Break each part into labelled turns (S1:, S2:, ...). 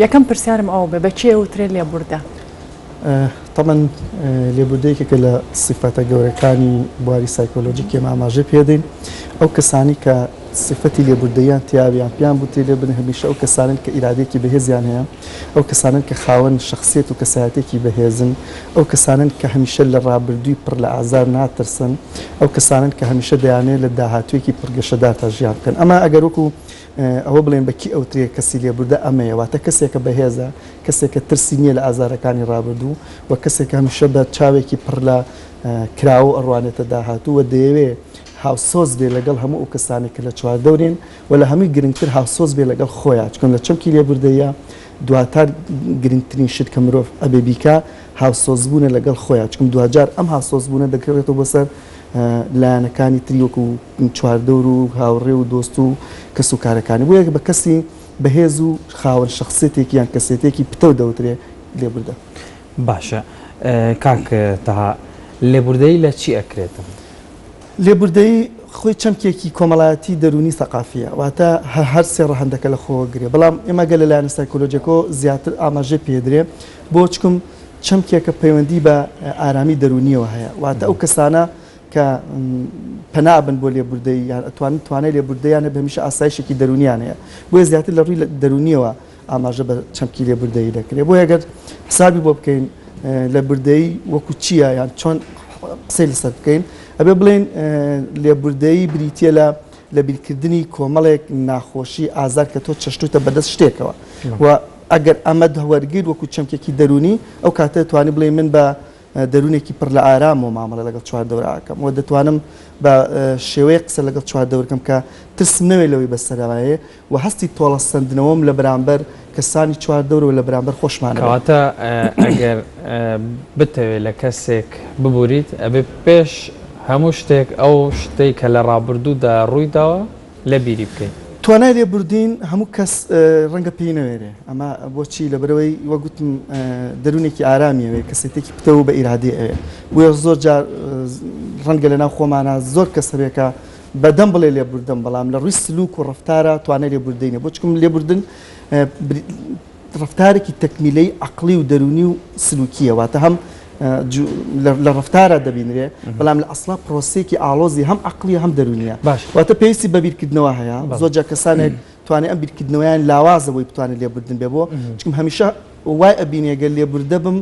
S1: یەکەم پرسیارم ئەوە بە چێ وترێت لێبوردە؟
S2: طبعا لێبوردەیەکێکە لە صفەتە گەورەکانی بواری سایکۆلۆجیک ئێمە ئاماژە پێدەین ئەو کەسانی کە صفەتی لێبوردەیان تیاویان پیان بوو تێ بن هەمیشە ئەو کەسانن کە ئیرادێکی بەهێزیان هەیە ئەو کەسانن کە خاوەن شخصیت و کەسایەتێکی بەهێزن ئەو کەسانن کە هەمیشە لە ڕابردووی پڕ لە ئازار ناترسن ئەو کەسانن کە هەمیشە دەیانێت لە داهاتوویەکی پڕگەشەدار تا ژیان بکەن ئەمە ئەگەر وەکو ئەوە بڵێن بەکی ئەوترێ کەسی لێبوردە ئەمەیە واتە کەسێکە بەهێزە کەسێکە ترسی نییە لە ئازارەکانی ڕابردوو و کەسێک هەمیشە بە چاوێکی پڕ لە کراوە ئەڕوانێتە داهاتوو و دەیەوێت هاوسۆز بێ لەگەڵ هەموو ئەو کەسانی کە لە چواردەورین و لە هەمووی گرنگتر هاوسۆز بێ لەگەڵ خۆیان چکەم لە چەمکی لێبوردەیە دواتر گرنگترین شت کە مرۆڤ ئەبێ بیکە هاوسۆزبوونە لەگەڵ خۆیان چکم دوجار ئەم هاوسۆزبوونە دەکرێتەوە بەسەر لایەنەکانی تری وەکو چواردەور و هاوڕێ و دۆست و کەس و کارەکانی بۆ یەک بە کەسی بەهێز و خاوەن شخصێتێکی یان کەسێتێکی پتە دەوترێ لێبوردە.
S3: باشە کاک تەها لێبوردەیی لە چی ئەکرێتە؟
S2: لێبوردەیی خۆی چەمکێکی کۆمەڵایەتی دەرونی سەقافیە واتە هەر سێ ڕەهەندەکە لە خۆوەگرێ بەڵام ئێمە گەل لە لایەنە سایکۆلۆجیەکۆ زیاتر ئاماژە پێدرێ بۆ چکم چەمکێکە پەیوەندی بە ئارامی دەرونیەوە هەیە واتە ئەو کەسانە کە پەنابن بۆ لێبوردەیی یان ئەتوانن توانای لێبوردەیانە بە هەمیشە ئاسایشێکی دەرونیان هەیە بۆیە زیاتر لە ڕووی دەرونیەوە ئاماژە بە چەمکی لێبوردەیی دەکرێت بۆ ئەگەر حسابی بۆ بکەین لێبوردەیی وەکو چییە یان چۆن قسەی لەسەر بکەین ئەبێ بڵێن لێبوردەیی بریتە لە بیرکردنی کۆمەڵێک ناخۆشی ئازار کە تۆ چەشتوتە بەدەست شتێکەوە و ئەگەر ئەمە هەوەرگیر وەکو چەمکێکی دەرونی ئەو کاتە توانی بڵێ من بە دەرونێکی پڕ لە ئارام و مامەڵە لەگەڵ چواردەوراکەم و دەتوانم بە شێوەیە قسە لەگەڵ چواردەورکەم کە ترسم نەوێت لەوەی بەسەرەوایە و هەستی تۆڵەسەندنەوەم لە بەرامبەر کەسانی چواردەورە و لە بەرامبەر خۆشمانە
S3: کەواتە ئەگەر بتەوێت لە کەسێک ببووریت ئەبێ پێش هەموو شتێک ئەو شتێک کە لە ڕابردوودا ڕوویداوە لە بیری بکەین
S2: توانای لێبوردین هەموو کەس ڕەنگە پێی نەوێرێ ئەمە بۆچی لەبەرەوەی وەگوتم دەرونێکی ئارامیەوێ کەسێتێکی پتەوە بە ئیرادێ ئەوێ بۆیە زۆر جار ڕەنگە لەناو خۆمانە زۆر کەس هەبێکە بەدەم بڵێ لێبوردەم بەڵام لە ڕووی سلوک و ڕەفتارە توانای لێبوردەینە بۆ چکم لێبوردن ڕەفتارێکی تەکمیلەی عەقڵی و دەرونی و سلوکیە واتە هەم لە ڕەفتارە دەبینرێ بەڵام لە ئەسڵا پرۆسێکی ئاڵۆزی هەم عەقلیە هەم دەرونیە واتە پێویستی بە بیرکردنەوە هەیە زۆر جار کەسانێک توانێت ئەم بیرکردنەوەیان لاوازەوەی بتوانێت لێبوردن بێ بۆ چکم هەمیشە وای ئەبینێ گەل لێبوردە بم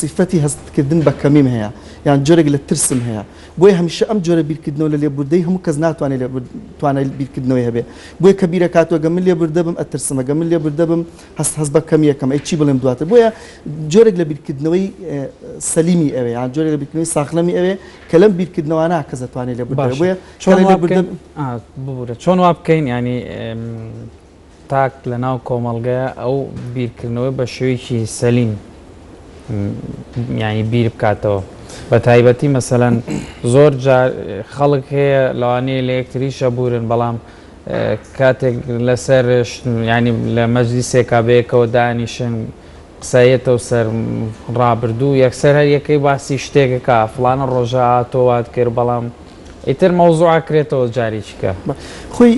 S2: صفەتی هەستکردن بە کەمیم هەیە یان جۆرێک لە ترسم هەیە بۆیە هەمیشە ئەم جۆرە بیرکردنەوە لە لێبوردەی هەموو کەس ناتوانێت توانای بیرکردنەوەی هەبێ بۆیە کە بیرە کاتوە گە من لێبوردە بم ئەترسم ئەگە من لێبوردە بم هەست بە کەمیەکەم ئەی چی بڵێم دواتر بۆیە جۆرێک لە بیرکردنەوەی سەلیمی ئەوێ یان جۆرێک لە بیرکردنەوەی ساخلەمی ئەوێ کە لەم بیرکردنەوەانە کەس دەتوانێت لێبوردە بۆیە
S3: چۆن وا بکەین ینی تاک لە ناو کۆمەڵگەیە ئەو بیرکردنەوەی بە شێوەیەکی سەلیم ینی بیر بکاتەوە بە تایبەتی مەسەلەن زۆر جار خەڵک هەیە لەوانەیە لە یەکتریشە بورن بەڵام کاتێک لەسەر ینی لە مەجلیسێکا بەیەکەوە دانیشن قسەیەتەوە سەر ڕابردوو یەکسەر هەر یەکەی باسی شتێکەکە فڵانە ڕۆژە هاتۆوات کرد بەڵام ئیتر مەوزوع کرێتەوە جارێکیکە
S2: خۆی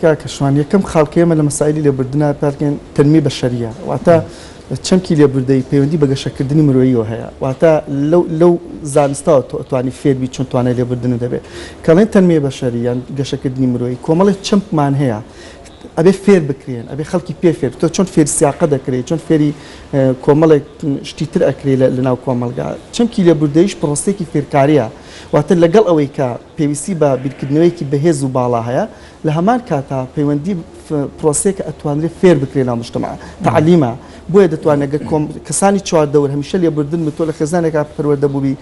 S2: کاکەشوان یەکەم خاڵکەیەمە لە مەسائلی لێبوردنە پێکەن تەنمی بەشەریە واتە چەمکی لێبوردەی پەیوەندی بە گەشەکردنی مرۆییەوە هەیە واتە لەو زانستەوە توانی فێربی چۆن توانای لێبوردن دەبێت کەڵێن تەنمێ بەشەری یان گەشەکردنی مرۆیی کۆمەڵێک چەمپمان هەیە ئەبێ فێر بکرێن ئەبێ خەڵکی پێ فێر تۆ چۆن فێر سیاقە دەکرێت چۆن فێری کۆمەڵێک شتی تر ئەکرێت لە ناو کۆمەلگا چەمکی لێبوردەییش پرۆسێکی فێرکاریە واتە لەگەڵ ئەوەی کە پێویستی بە بیرکردنەوەیکی بەهێز و باڵا هەیە لە هەمان کاتا پەیوەندی پرۆسێک ئەتوانرێت فێر بکرێن ناو مجتەمع تعلیمە بۆیە دەتوانێت کەسانی چواردەور هەمیشە لێبوردن تۆ لە خێزانێکا پەروەردە بووبی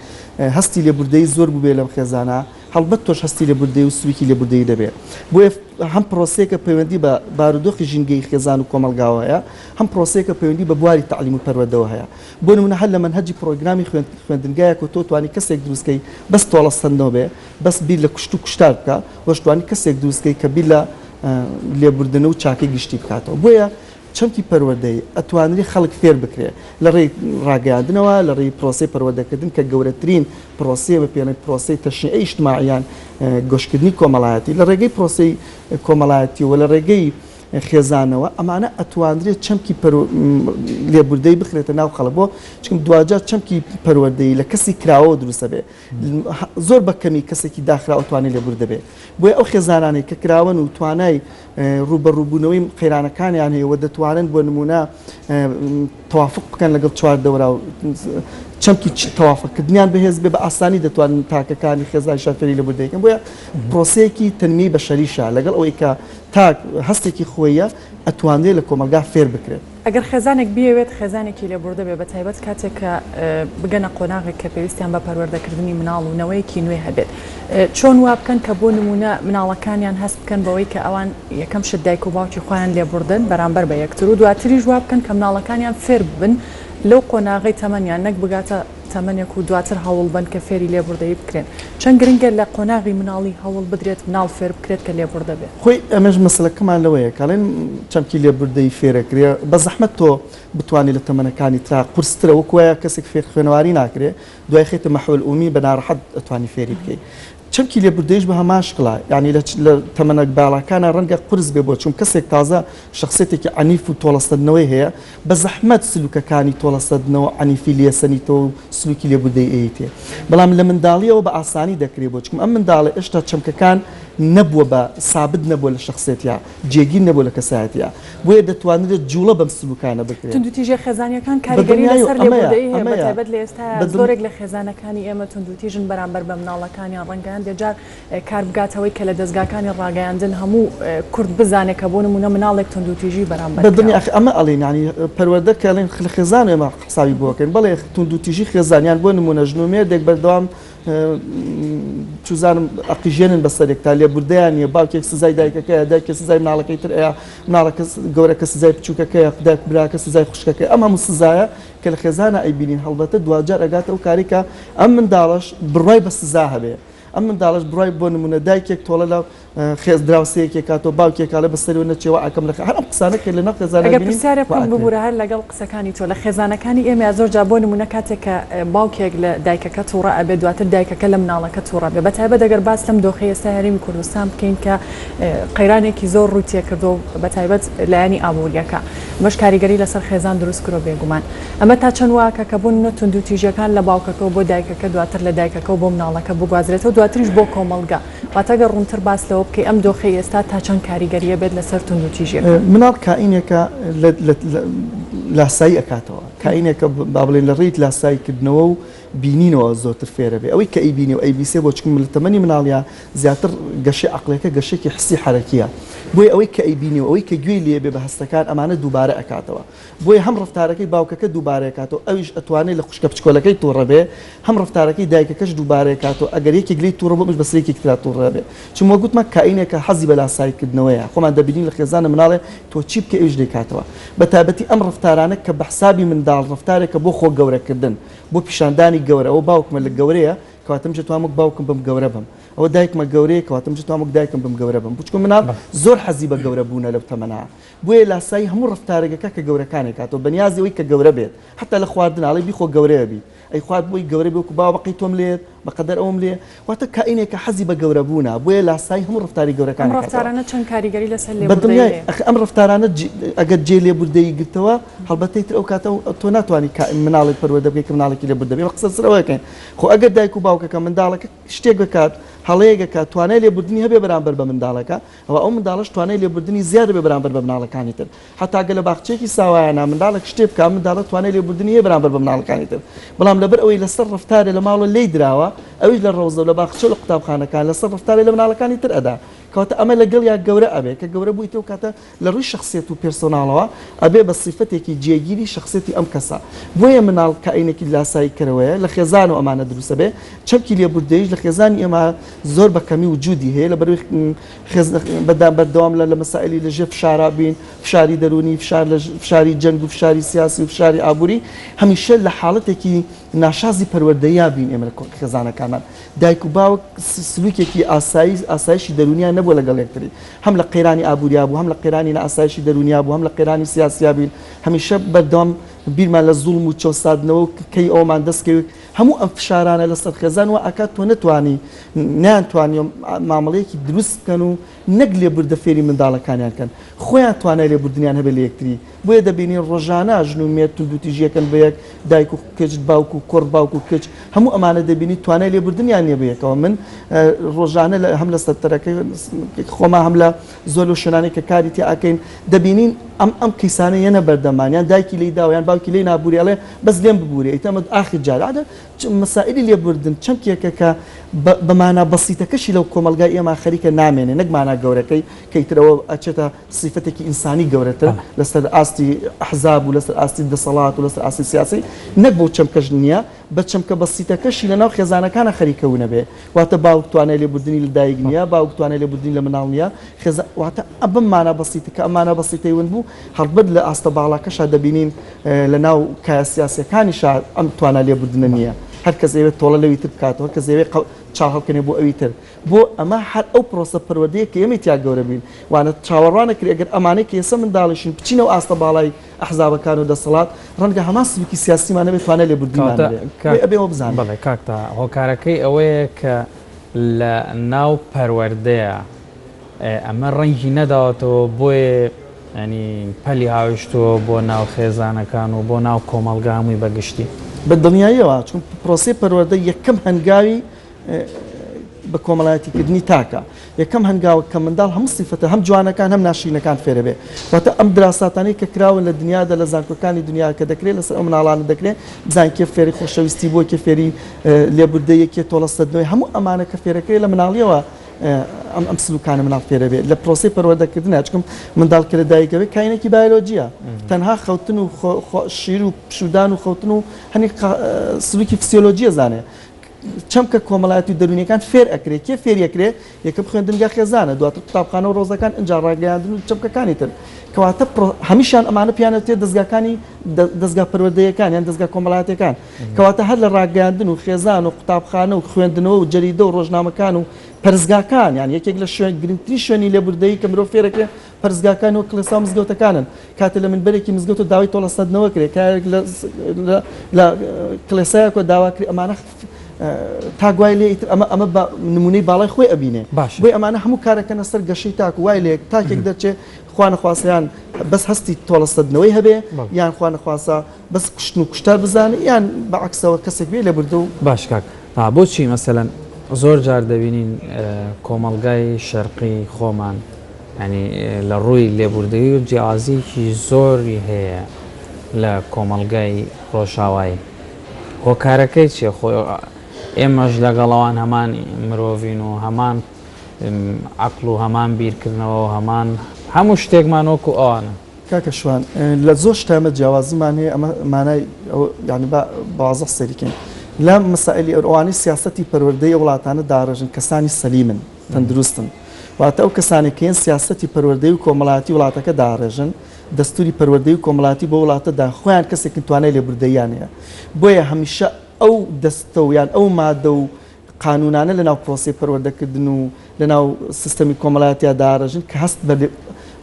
S2: هەستی لێبوردەیی زۆر بووبێ لەم خێزانە هەڵبەت تۆش هەستی لێبوردەیی و سویکی لێبوردەیی دەبێت بۆیە هەم پرۆسێکە پەیوەندی بە بارودۆخی ژینگەی خێزان و کۆمەلگاوە هەیە هەم پرۆسێکە پەیوەندی بە بواری تعلیم و پەروەردەوە هەیە بۆ نمونە هەر لە منهەجی پرۆگرامی خوێندنگایەک و تۆ توانی کەسێک دروستکەی بەس تۆڵەسەندنەوە بێ بەس بیر لە کوشت و کوشتار بکە وەش توانی کەسێک دروستکەی کە بیر لە لێبوردنە و چاکەی گشتی بکاتەوە بۆیە چەمکی پەروەردەی ئەتوانری خەڵک فێر بکرێ لە ڕێی ڕاگەاندنەوە لە ڕێی پرۆسی پەروەردەکردن کە گەورەترین پرۆسی بە پێڵێن پرۆسی تەشنیعی ئیجتیماعیان گۆشتکردنی کۆمەڵایەتی لە ڕێگەی پرۆسی کۆمەڵایەتی و لە ڕێگەی خێزانەوە ئەمانە ئەتوانرێت چەمکی لێبوردەی بخرێتە ناو خەڵک بۆ چکم دوجار چەمکی پەروەردەیی لە کەسی کراوە دروستە بێ زۆر بەکەمی کەسێکی داخرا ئەتوانێت لێبوردە بێ بۆیە ئەو خێزانانەی کە کراون و توانای ڕوبەڕووبوونەوەی قەیرانەکانیان هەیە و دەتوانن بۆ نمونە تەوافق بکەن لەگەڵ چواردەوەرا و چەمکی تەوافقکردنیان بەهێز بێ بە ئاسانی دەتوانن تاکەکانی خێزانی شافێری لێبوردەیەکەن بۆیە پرۆسەیەکی تەنمی بەشەریشە لەگەڵ ئەوەی کە تاک هەستێکی خۆیە ئەتوانێت لە کۆمەلگا فێر بکرێت
S1: ئەگەر خێزانێک بیاوێت خێزانێکی لێبوردە بێ بە تایبەت کاتێک کە بگەنە قۆناغێک کە پێویستیان بە پەروەردەکردنی مناڵ و نەوەیەکی نوێ هەبێت چۆن وا بکەن کە بۆ نمونە مناڵەکانیان هەست بکەن بەوەی کە ئەوان یەکەم شت دایک و باوکی خۆیان لێبوردن بەرامبەر بە یەکتر و دواتریش وا بکەن کە مناڵەکانیان فێر ببن لەو قۆناغی تەمەنیان نەک بگاتە تەمەنێک و دواتر هەوڵ بن کە فێری لێبوردەیی بکرێن چەند گرنگە لە قۆناغی مناڵی هەوڵ بدرێت مناڵ فێر بکرێت کە لێبوردە بێت
S2: خۆی ئەمەش مەسلەکەمان لەوەیە کاڵێن چەمکی لێبوردەی فێرەکرێ بە زەحمەت تۆ بتوانێت لە تەمەنەکانی ترا قورسترە وەکوایە کەسێک فێر خوێنەواری ناکرێ دوای خێتە مەحول ئومی بە ناڕەحەت ئەتوانی فێری بکەیت چەمکی لێبوردەیش بە هەماشکڵا یعنی لە تەمەنەک باڵاکانە ڕەنگە قرس بێ بۆ چون کەسێک تازە شخصێتێکی عنیف و تۆڵەستەدنەوەی هەیە بە زەحمەت سلوکەکانی تۆڵەستەدنەوە عنیفی لێسەنیتەوە و سلوکی لێبوردەی ئەیتێ بەڵام لە منداڵیەوە بە ئاسانی دەکرێت بۆ چکم ئەم منداڵی ئێشتا چەمکەکان نەبووە بە سابت نەبووە لە شخصێتیا جێگیر نەبووە لە کەسایەتیا بۆیە دەتوانێت جوڵە بەم سلوکانە بکرێت
S1: توندوتیژە خێزانیەکان کاریگەری لەسەر لێبوردەیی هەیە بەتایبەت لە ئێستا زۆرێک لە خێزانەکانی ئێمە توندوتیژن بەرامبەر بە مناڵەکانیان ڕەنگەیان دێجار کار بگاتەوەی کە لە دەستگاکانی ڕاگەیاندن هەموو کورد بزانێت کە بۆ نمونە مناڵێک توندوتیژی بەرامبەر
S2: بەدنیا ئەمە ئەڵێن ینی پەروەردە کە ئەڵێن خێزان ئێمە حسابی بۆکەن بەڵێ توندوتیژی خێزانیان بۆ نمونە ژنومێردێک بەردەوام چوزانم ئەقیژێنن بەسەرێک تا لێبوردەیان نیە باوکێک سزای دایکەکەیە دایکە سزای مناڵەکەی تر ئەیە مناڵەکە گەورەکە سزای بچووکەکەیە دایک براکە سزای خوشکەکەی ئەم هەموو سزایە کە لە خێزانە ئەیبینین هەڵبەتە دوجار ئەگاتە ئەو کاریکە ئەم منداڵەش بڕای بە سزا هەبێ ئەم منداڵش بڕای بۆ نمونە دایکێک تۆڵە لە خێز دراوسەیەکێک کاتۆ باوکێکا لە بەسەریەوە نەچێوە ئەکەم لە هەر ئەم قسانەکە لە نەو خێزانە
S1: ئەگەر پرسیارێک ببوورە هەر لەگەڵ قسەکانی تۆ لە خێزانەکانی ئێمە زۆر جا بۆ نمونە کاتێک کە باوکێک لە دایکەکە تووڕە ئەبێت دواتر دایکەکە لە مناڵەکە تووڕە بێ بەتایبەت دەگەر باس لەم دۆخەی ئێستا هەرێمی کوردستان بکەین کە قەیرانێکی زۆر ڕووتیە کردو بەتایبەت لایەنی ئابوووریەکە مەش کاریگەری لەسەر خێزان دروست کرۆ بێگومان ئەمە تا چەند واکە کە بوون توندوتیژیەکان لە باوکەکە و بۆ دایکەکە دواتر لە دایکەکە و بۆ مناڵەکە بگوازرێتەوە دواتریش بۆ کۆمەڵگا واتەگەر ڕوونتر باس لەوە بکەی ئەم دۆخەی ئێستا تا چەند کاریگەریە بێت لەسەر توندوتیژیەکە
S2: مناڵ کائینێکە لاسایی ئەکاتەوە کائینێکە با بڵێن لە ڕێیت لاساییکردنەوە و بینینەوە زۆرتر فێرە بێ ئەوەی کە ئەیبینی و ئەیبیسێ بۆ چکم لە تەمەنی مناڵیا زیاتر گەشەی عەقڵەکە گەشێکی حسی حەرەکیە بۆی ئەوەی کە ئەیبینی و ئەوەی کە گوێی لێ بێ بە هەستەکان ئەمانە دووبارە ئەکاتەوە بۆی هەم ڕفتارەکەی باوکەکە دووبارە ئەکاتەوە ئەویش ئەتوانێت لە خوشکە بچکۆلەکەی تووڕە بێ هەم ڕفتارەکەی دایکەکەش دووبارە ئەکاتەوە ئەگەر یەکێک لێی تووڕە بۆ بەسەرێکی ترا تووڕە بێ چونکە گوتمە کائینێکە حەزی بە لاساییکردنەوەیە خۆمان دەبینین لە خێزانە مناڵێ تۆ چی بکە ئەویش دەیکاتەوە بە تایبەتی ئەم ڕفتارانە کە بە حسابی منداڵ ڕفتارێکە بۆ خۆ گەورەکردن بۆ پیشاندانی گەورە ئەوە باوکمە لە گەورەیە کەواتەم توانم باوکم بم گەورە بم ئەوە دایکمە گەورەیە کەواتەم توانم دایکم بم گەورە بم بچکۆ مناڵ زۆر حەزی بە گەورە بوونە لەو تەمەنە بۆیە لاسایی هەموو ڕفتارێکەکە کە گەورەکانی کاتەوە بەنیازی ئەوەی کە گەورە بێت حتا لە خواردناڵی بیخۆ گەورەیە بی ئەی خوارد بۆی گەورە بێ و باوەقی تۆم لێت بەقەدەر ئەوم لێ واتە کائینێکە حەزی بە گەورە بوونە بۆیە لاسایی هەموو ڕفتاری گەورەکان
S1: ڕفتارانە چەند کاریگەری لەسەر لێبوردەیی
S2: ئەم ڕفتارانە ئەگەر جێ لێبوردەیی گرتەوە هەڵبەتەی تر ئەو کاتە تۆ ناتوانانی مناڵێک پەروەردە بکەی کە مناڵێکی لێبوردە بێ قسە سرەوەکەین خۆ ئەگەر دایک و باوکەکە منداڵەکە شتێک بکات هەڵەیەکە توانای لێبوردنی هەبێ بەرامبەر بە منداڵەکە ئەوە ئەو منداڵش توانای لێبوردنی زیادە بێ بەرامبەر بە مناڵەکانی تر حتا گە لە باخچێکی ساوایانە منداڵێک شتێک بکات منداڵە توانای لێبوردنی هەیە بەرامبەر بە مناڵەکانی تر بەڵام لەبەر ئەوەی لەسەر ڕفتارێ لە ماڵە لێی دراوە ئەویش لە ڕۆزە لە باخچە لە قوتابخانەکان لەسەر ڕفتارێ لە مناڵەکانی تر ئەدا کەواتە ئەمە لەگەڵ یا گەورە ئەبێ کە گەورە بوویتە و کاتە لە ڕووی شخصیت و پێرسۆناڵەوە ئەبێ بە سیفەتێکی جێگیری شخصیتی ئەم کەسە بۆیە مناڵ کائینێکی لاسایی کەرەوەیە لە خێزان و ئەمانە دروستە بێ چەمکی لێبوردەییش لە خێزانی ئێمە زۆر بەکەمی وجودی هەیە لە بەروی بەردەوام لە مەسائلی لەژێ فشارا بین فشاری دەرونی فشاری جەنگ و فشاری سیاسی و فشاری ئابووری هەمیشە لە حاڵەتێکی ناشازی پەروەردەیی بین ئێمە لە خێزانەکانمان دایک و باوک سلوکێکی ئاسایشی دەرونیان نەبووە لەگەڵ یەکتری هەم لە قەیرانی ئابووریا بوو هەم لە قەیرانی ئاسایشی دەرونیا بوو هەم لە قەیرانی سیاسیا بین هەمیشە بەردەوام بیرمان لە زوڵم و چۆسادنەوە کەی ئەومان دەستکەوت هەموو ئەم فشارانە لەسەر خێزان و ئاکات تۆ نەتوانی نیانتوانی مامەڵەیەکی دروست بکەن و نەک لێبوردە فێری منداڵەکانیان کەن خۆیان توانای لێبوردنیان هەبێ لە یەکتری بۆیە دەبینی ڕۆژانە ژن و مێت و دوتیژیەکەن بە یەک دایک و کچ باوک و کوڕ باوک و کچ هەموو ئەمانە دەبینی توانای لێبوردنیان نیە بەیەکەوە من ڕۆژانە هەم لە سەرەکەی خۆما هەم لە زۆر و شوێنانی کە کاری تێ ئاکەین دەبینین ئەم کەیسانە یەنە بەردەمانیان دایکی لی داوایان باوکی لی نابووریڵێ بەس لێم ببووری ئیتەمە ئاخر جارادە مەسائلی لێبوردن چەند کێکە کە بەمانە بەسیتەکەشی لەو کۆمەلگای ئێمە خەریکە نامێنێ نەکمانە گەورەکەی کەیترەوە ئەچێتە سیفەتێکی ئینسانی گەورەتر لەسەر ئاستی ئەحزاب و لەسەر ئاستی دەسەڵات و لەسەر ئاستی سیاسی نەک بۆ چەمکەش نییە بە چەمکە بەسیتەکەشی لەناو خێزانەکانە خەریکەونە بێ واتە باوک توانای لێبوردنی لە دایک نییە باوک توانای لێبوردنی لە مناڵ نییە واتە ئەمانە بەسیتەکە ئەمانە بەسیتەی ون بوو هەڵبەت لە ئاستە باڵاکەشا دەبینین لە ناو کایە سیاسیەکانیش ئەم توانای لێبوردنە نییە هەر کەس ئەوێت تۆڵە لەوی تر بکاتەوە کەس ئەوێ چاو هەڵکەنێ بۆ ئەوی تر بۆ ئەمە هەر ئەو پرۆسە پەروەردەیە کە ئێمە تیا گەورە بین وانە چاوەڕوانەکرێ ئەگەر ئەمانەی کە ئێستا منداڵیشین بچینەوە ئاستە باڵای ئەحزابەکان و دەسەڵات ڕەنگە هەمان سوکی سیاسیمانە بێت توانای لێبوردنیمان ئەبێەوە بزانین
S3: بەڵێ کاکتا هۆکارەکەی ئەوەیە کە لە ناو پەروەردەیە ئەمە ڕەنگی نەداوەتەوە بۆیە ینی پەلی هاویشتەوە بۆ ناو خێزانەکان و بۆ ناو کۆمەلگا هەمووی بەگشتی
S2: بە دڵنیاییەوە چون پرۆسی پەروەردە یەکەم هەنگاوی بە کۆمەڵایەتیکردنی تاکە یەکەم هەنگاوە کە منداڵ هەموو سیفەتە هەم جوانەکان هەم ناشرینەکان فێرە بێ واتە ئەم دراساتانەی کە کراون لە دنیادا لە زانکۆکانی دنیا کە دەکرێت لەسەر ئەم مناڵانە دەکرێت بزان کێ فێری خۆشەویستی بۆ کێ فێری لێبوردەیەکی تۆڵەسەدنەوەی هەموو ئەمانە کە فێرەکەی لە مناڵیەوە ئەم سلوکانە مناڵ فێرە بێت لە پرۆسی پەروەردەکردن چکم منداڵ کە لە دایکەوەی کاینێکی بایۆلۆجیە تەنها خەوتن و شیر و پشودان و خەوتن و هەنی سلوکی فسیۆلۆجیە زانێ چەمکە کۆمەڵایەتی دەرونیەکان فێر ئەکرێ کێ فێریەکرێ یەکەم خوێندنگا خێزانە دواتر قوتابخانە و ڕۆزەکان ئەنجا ڕاگەیاندن و چەمکەکانی تر کەواتە هەمیشان ئەمانە پیانەتێ دەستگاکانی دەستگا پەروەردەیەکان یان دەستگا کۆمەڵایەتەکان کەواتە هەر لە ڕاگەیاندن و خێزان و قوتابخانە و خوێندنەوە و جەریدە و ڕۆژنامەکان و پەرزگاکان یان یەکێک لە گرنگترین شوێنی لێبوردەیی کە مرۆڤ فێرەکرێ پەرزگاکان و کڵێسا و مزگەوتەکانن کاتە لە منبەرێکی مزگەوت و داوای تۆڵەسەدنەوە کرێ کارێک لە کڵێسایەک و داواکری ئەمانە تاگوای لێ ئەمە نمونەی باڵای خۆی ئەبینێ بۆی ئەمانە هەموو کارەکەنە سەر گەشەی تاک وای لێک تاکێک دەرچێ خوانەخواسیان بەس هەستی تۆڵەسەدنەوەی هەبێ یان خوانەخواسا بەس کوشتن و کوشتار بزانێ یان بەعکسەوە کەسێک بێ لێ بردە و
S3: باش کاک بۆچی مەسەلەن زۆر جار دەبینین کۆمەلگای شەرقی خۆمان ینی لە ڕووی لێبوردەیی و جیازیکی زۆری هەیە لە کۆمەلگای ڕۆژاوایی هۆکارەکەی چیە خۆی ئێمەش لەگەڵەوان هەمان مرۆڤین و هەمان عەقڵ و هەمان بیرکردنەوە و هەمان هەموو شتێکمان وەکو ئەوانە
S2: کاکە شوان لە زۆر شتامە جیاوازیمان هەیە ئەمە مانای ینی بەوازە سەریکەین لە مەسائلی ئەوانەی سیاسەتی پەروەردەی وڵاتانە داڕێژن کەسانی سەلیمن تەندروستن واتە ئەو کەسانێکیان سیاسەتی پەروەردەی و کۆمەڵایەتی وڵاتەکە داڕێژن دەستوری پەروەردەی و کۆمەڵایەتی بۆ وڵاتەدا خۆیان کەسێکی توانای لێبوردەییان هەیە بۆیە هەمیشە ئەو دەستە و یان ئەو مادە و قانونانە لەناو پرۆسی پەروەردەکردن و لەناو سیستەمی کۆمەڵایەتیدا داڕێژن کە هەست بە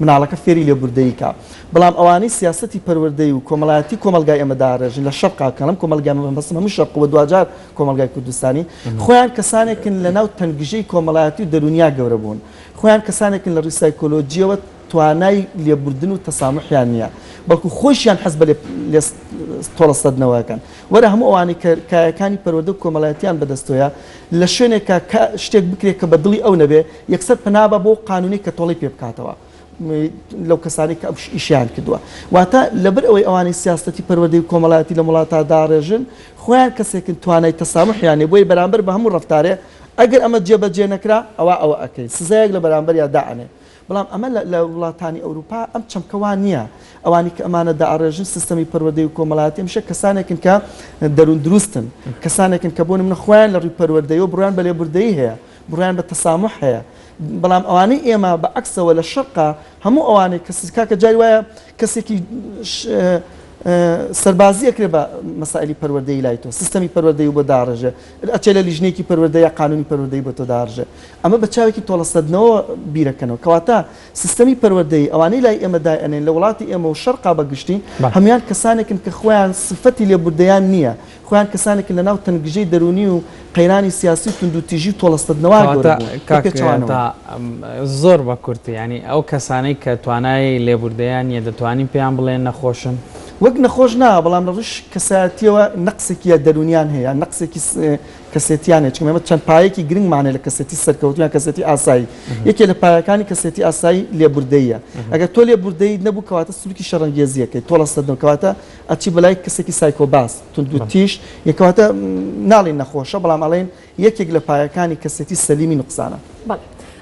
S2: مناڵەکە فێری لێبوردەیی کا بەڵام ئەوانەی سیاسەتی پەروەردەی و کۆمەڵایەتی کۆمەلگای ئەمە داڕێژن لە شەرقاکەڵم کۆمەلگای بەسم هەموو شەرق و دوجار کۆمەلگای کوردستانی خۆیان کەسانێکن لەناو تەنگژەی کۆمەڵایەتی و دەرونیا گەورە بوون خۆیان کەسانێکن لە ڕووی سایکۆلۆجیەوە توانای لێبوردن و تەسامحیان نییە بەڵکو خۆشیان حەز بە تۆڵەسەدنەوەکەن وەرە هەموو ئەوانەی کایەکانی پەروەردە و کۆمەڵایەتیان بەدەستۆیە لە شوێنێکە شتێک بکرێت کە بە دڵی ئەو نەبێ یەکسەر پەنابە بۆ قانونی کە تۆڵی پێ بکاتەوە لەو کەسانی کە ئیشیان کردووە واتە لەبەر ئەوەی ئەوانەی سیاسەتی پەروەردەی و کۆمەڵایەتی لە وڵاتە داڕێژن خۆیان کەسێکن توانای تەسامحیانێ بۆی بەرامبەر بە هەموو ڕەفتارێ ئەگەر ئەمە جێبەجێ نەکرا ئەوە ئەکەی سزایەک لە بەرامبەر یا داعانێ بەڵام ئەمە لە وڵاتانی ئەوروپا ئەم چەمکەوان نییە ئەوانی کە ئەمانە داڕێژن سیستەمی پەروەردەی و کۆمەڵایەتی ئەمشە کەسانێکن کە دەروون دروستن کەسانێکن کە بۆ منە خۆیان لە ڕووی پەروەردەیی و بڕیان بە لێبوردەیی هەیە بڕیان بە تەسامح هەیە بەڵام ئەوانەی ئێمە بە عەکسەوە لە شەرقا هەموو ئەوانەی کەسکاکە جای وایە کەسێکی سەربازی ئەکرێ بە مەسائلی پەروەردەی لای تۆ سیستەمی پەروەردەی بۆ داڕژە ئەچێ لە لیژنێکی پەروەردەیە قانونی پەروەردەی بۆ تۆ داڕژە ئەمە بە چاوێکی تۆڵەسەدنەوە بیرەکەنەوە کەواتە سیستەمی پەروەردەی ئەوانەی لای ئێمە دای ئەنێن لە وڵاتی ئێمە و شەرقا بەگشتی هەمویان کەسانێکن کە خۆیان سفەتی لێبوردەیان نییە خۆیان کەسانێکن لە ناو تەنگژەی دەرونی و قەیرانی سیاسی تونند و تیژی تۆڵەسەدنەوە
S3: زۆر بە کورتی ینی ئەو کەسانەی کە توانای لێبوردەیان یە دەتوانین پێیان بڵێن نەخۆشن
S2: وەک نەخۆش نا بەڵام لە ڕش کەسایەتیەوە نەقسێکی دەرونیان هەیە نەقسێکی کەسێتیانێک چمەمە چەند پایەکی گرنگمانێ لە کەسێتی سەرکەوتیان کەسێتی ئاسایی یەکێ لە پایەکانی کەسێتی ئاسایی لێبوردەیە ئەگەر تۆ لێبوردەی نەبوو کەواتە سلوکی شەڕەنگێزیەکەی تۆڵەسەدنەوە کەواتە ئەچی بەلای کەسێکی سایکۆباس تونند و تیژ یەکەواتە ناڵێن نەخۆشە بەڵام ئەڵێن یەکێک لە پایەکانی کەسێتی سەلیمی نوقسانە.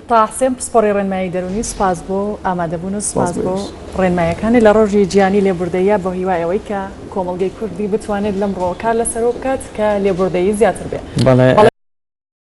S1: تا حسێن پسپۆڕی ڕێنمایی دەرونی سپاس بۆ ئامادەبوون و سپاس بۆ ڕێنمایەکانی لە ڕۆژی جیهانی لێبوردەیە بۆ هیوایەوەی کە کۆمەڵگەی کوردی بتوانێت لەم ڕۆکار لەسەرۆ بکات کە لێبوردەیی زیاتر بێت.